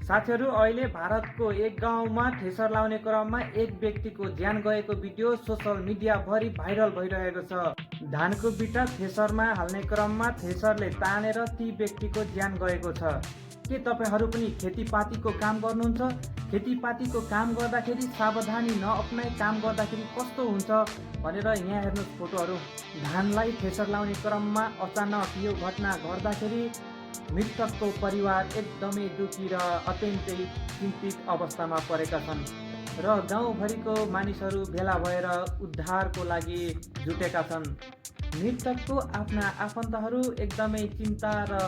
साथीहरू, अहिले भारतको एक गाउँमा थ्रेसर लाउने क्रममा एक व्यक्तिको ज्यान गएको भिडियो सोशल मिडियाभरि भाइरल भइरहेको छ। धानको बिटा थ्रेसरमा हाल्ने क्रममा थ्रेसरले तानेर ती व्यक्तिको ज्यान गएको छ। के तपाईहरू पनि खेतीपातीको काम गर्नुहुन्छ? खेतीपातीको काम गर्दाखेरि सावधानी नअप्नाई काम गर्दाखेरि कस्तो हुन्छ भनेर यहाँ हेर्नुहोस् फोटोहरू। धानलाई थ्रेसर लाउने क्रममा अचानक यो घटना घट्दाखेरि मृतकको परिवार एकदमै दुखी र अत्यन्तै चिन्तित अवस्थामा परेका छन् र गाउँभरिको मानिसहरू भेला भएर उद्धारको लागि जुटेका छन्। मृतकको आफ्ना आफन्तहरू एकदमै चिन्ता र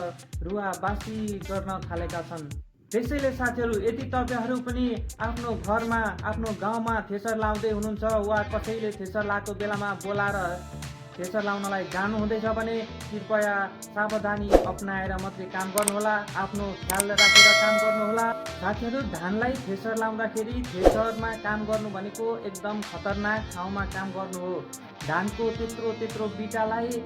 रुवाबासी गर्न थालेका छन्। त्यसैले साथीहरू, यदि तपाईहरू पनि आफ्नो घरमा आफ्नो गाउँमा थ्रेसर लाउँदै हुनुहुन्छ वा कसैले थ्रेसर लाएको बेलामा बोलाएर थ्रेसर लाउनलाई जानु हुँदैछ भने कृपया सावधानी अपनाएर मात्रै काम गर्नुहोला, आफ्नो ख्याल राखेर काम गर्नुहोला। साथीहरू, धानलाई थ्रेसर लाउँदाखेरि थ्रेसरमा काम गर्नु भनेको एकदम खतरनाक ठाउँमा काम गर्नु हो। धानको त्यत्रो बिटालाई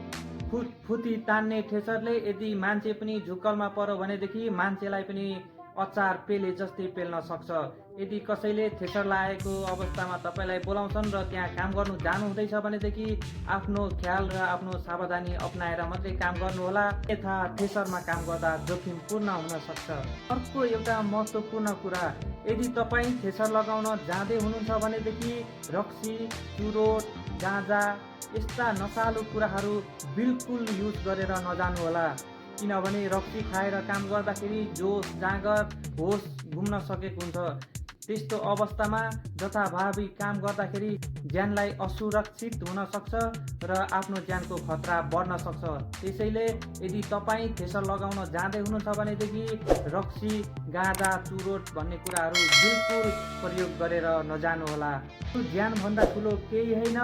फुती तान्ने थ्रेसरले यदि मान्छे पनि झुक्कलमा पर्यो भनेदेखि मान्छेलाई पनि अचार पेले जस्तै पेल्न सक्छ। यदि कसैले थ्रेसर लागेको अवस्थामा तपाईँलाई बोलाउँछन् र त्यहाँ काम गर्नु जानु हुँदैछ भनेदेखि आफ्नो ख्याल र आफ्नो सावधानी अपनाएर मात्रै काम गर्नुहोला, यथा थ्रेसरमा काम गर्दा जोखिमपूर्ण हुन सक्छ। अर्को एउटा महत्त्वपूर्ण कुरा, यदि तपाईँ थ्रेसर लगाउन जाँदै हुनुहुन्छ भनेदेखि रक्सी, चुरोट, गाँजा यस्ता नशालु कुराहरू बिल्कुल युज गरेर नजानुहोला। किनभने रक्सी खाएर काम गर्दाखेरि जोस जाँगर होस घुम्न सकेको हुन्छ। त्यस्तो अवस्थामा जथाभावी काम गर्दाखेरि ज्यानलाई असुरक्षित हुन सक्छ र आफ्नो ज्यानको खतरा बढ्न सक्छ। त्यसैले यदि तपाईँ थ्रेसर लगाउन जाँदै हुनुहुन्छ भनेदेखि रक्सी, गाँजा, चुरोट भन्ने कुराहरू बिल्कुल प्रयोग गरेर नजानुहोला। ज्यानभन्दा ठुलो केही होइन।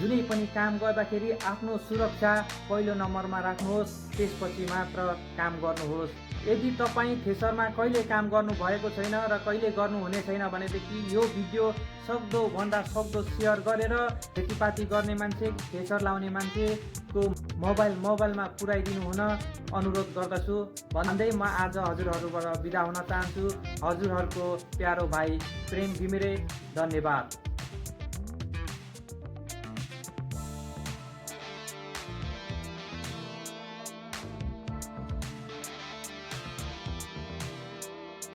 जुनै पनि काम गर्दाखेरि आफ्नो सुरक्षा पहिलो नम्बरमा राख्नुहोस्, त्यसपछि मात्र काम गर्नुहोस्। यदि तपाईँ थ्रेसरमा कहिले काम गर्नु भएको छैन र कहिले गर्नुहुने छैन भनेदेखि यो भिडियो सक्दो सेयर गरेर खेतीपाती गर्ने मान्छे, थ्रेसर लाउने मान्छेको मोबाइलमा पुर्याइदिनु हुन अनुरोध गर्दछु भन्दै म आज हजुरहरूबाट बिदा हुन चाहन्छु। हजुरहरूको प्यारो भाइ प्रेम घिमिरे। धन्यवाद।